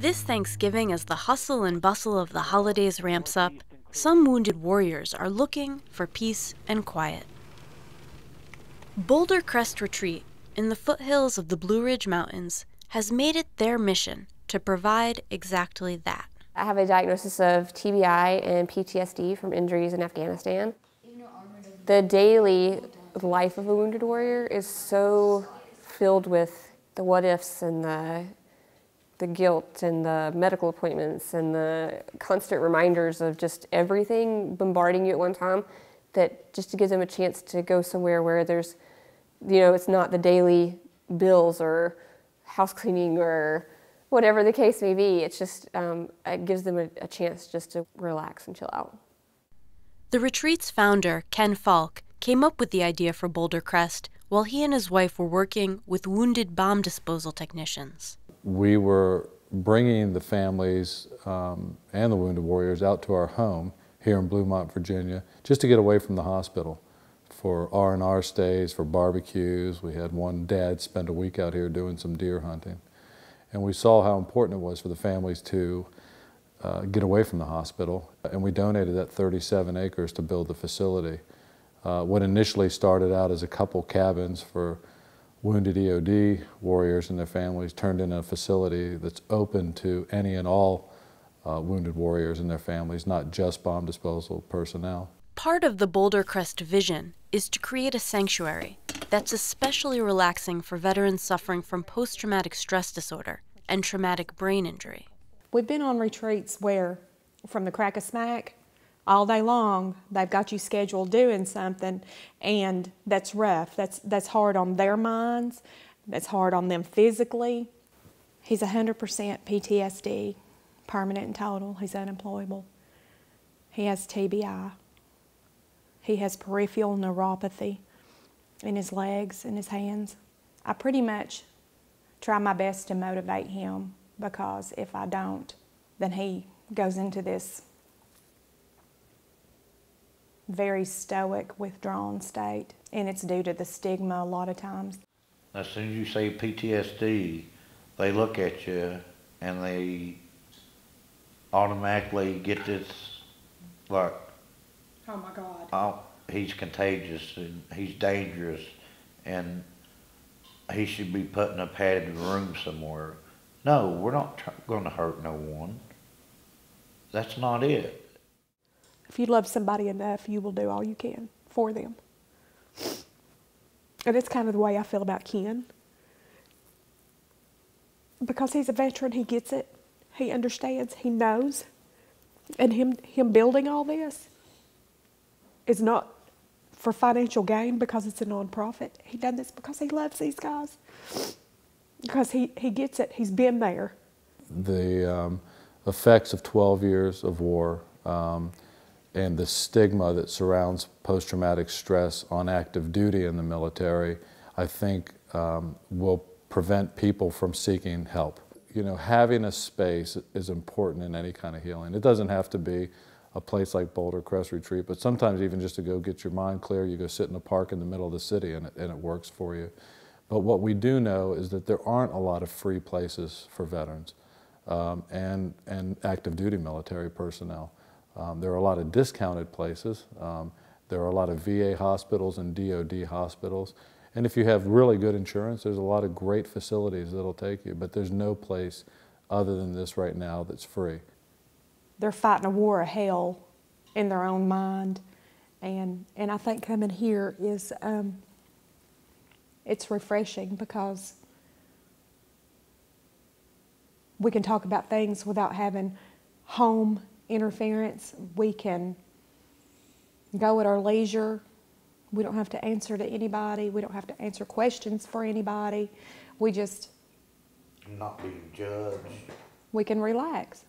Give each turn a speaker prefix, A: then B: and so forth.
A: This Thanksgiving, as the hustle and bustle of the holidays ramps up, some wounded warriors are looking for peace and quiet. Boulder Crest Retreat, in the foothills of the Blue Ridge Mountains, has made it their mission to provide exactly that.
B: I have a diagnosis of TBI and PTSD from injuries in Afghanistan. The daily life of a wounded warrior is so filled with the what-ifs and the guilt and the medical appointments and the constant reminders of just everything bombarding you at one time, that just to give them a chance to go somewhere where there's, it's not the daily bills or house cleaning or whatever the case may be. It's just, it gives them a chance just to relax and chill out.
A: The retreat's founder, Ken Falk, came up with the idea for Boulder Crest while he and his wife were working with wounded bomb disposal technicians.
C: We were bringing the families and the wounded warriors out to our home here in Bluemont, Virginia, just to get away from the hospital for R&R stays, for barbecues. We had one dad spend a week out here doing some deer hunting. And we saw how important it was for the families to get away from the hospital. And we donated that 37 acres to build the facility. What initially started out as a couple cabins for wounded EOD warriors and their families turned into a facility that's open to any and all wounded warriors and their families, not just bomb disposal personnel.
A: Part of the Boulder Crest vision is to create a sanctuary that's especially relaxing for veterans suffering from post-traumatic stress disorder and traumatic brain injury.
D: We've been on retreats where, from the crack of smack, all day long, they've got you scheduled doing something, and that's rough. That's hard on their minds. That's hard on them physically. He's 100% PTSD, permanent and total. He's unemployable. He has TBI. He has peripheral neuropathy in his legs and his hands. I pretty much try my best to motivate him, because if I don't, then he goes into this very stoic, withdrawn state, and it's due to the stigma a lot of times.
E: As soon as you say PTSD, they look at you and they automatically get this, like,
D: oh my God,
E: oh, he's contagious and he's dangerous and he should be put in a padded room somewhere. No, we're not going to hurt no one. That's not it.
D: if you love somebody enough, you will do all you can for them. And it's kind of the way I feel about Ken. Because he's a veteran, he gets it. He understands, he knows. And him building all this is not for financial gain because it's a nonprofit. He done this because he loves these guys. Because he gets it. He's been there.
C: The effects of 12 years of war and the stigma that surrounds post-traumatic stress on active duty in the military, I think will prevent people from seeking help. You know, having a space is important in any kind of healing. It doesn't have to be a place like Boulder Crest Retreat, but sometimes even just to go get your mind clear, you go sit in a park in the middle of the city and it works for you. But what we do know is that there aren't a lot of free places for veterans and active duty military personnel. There are a lot of discounted places. There are a lot of VA hospitals and DOD hospitals. And if you have really good insurance, there's a lot of great facilities that'll take you, but there's no place other than this right now that's free.
D: They're fighting a war of hell in their own mind. And I think coming here is, it's refreshing because we can talk about things without having home interference. We can go at our leisure. We don't have to answer to anybody. We don't have to answer questions for anybody. We just...
E: Not being judged.
D: We can relax.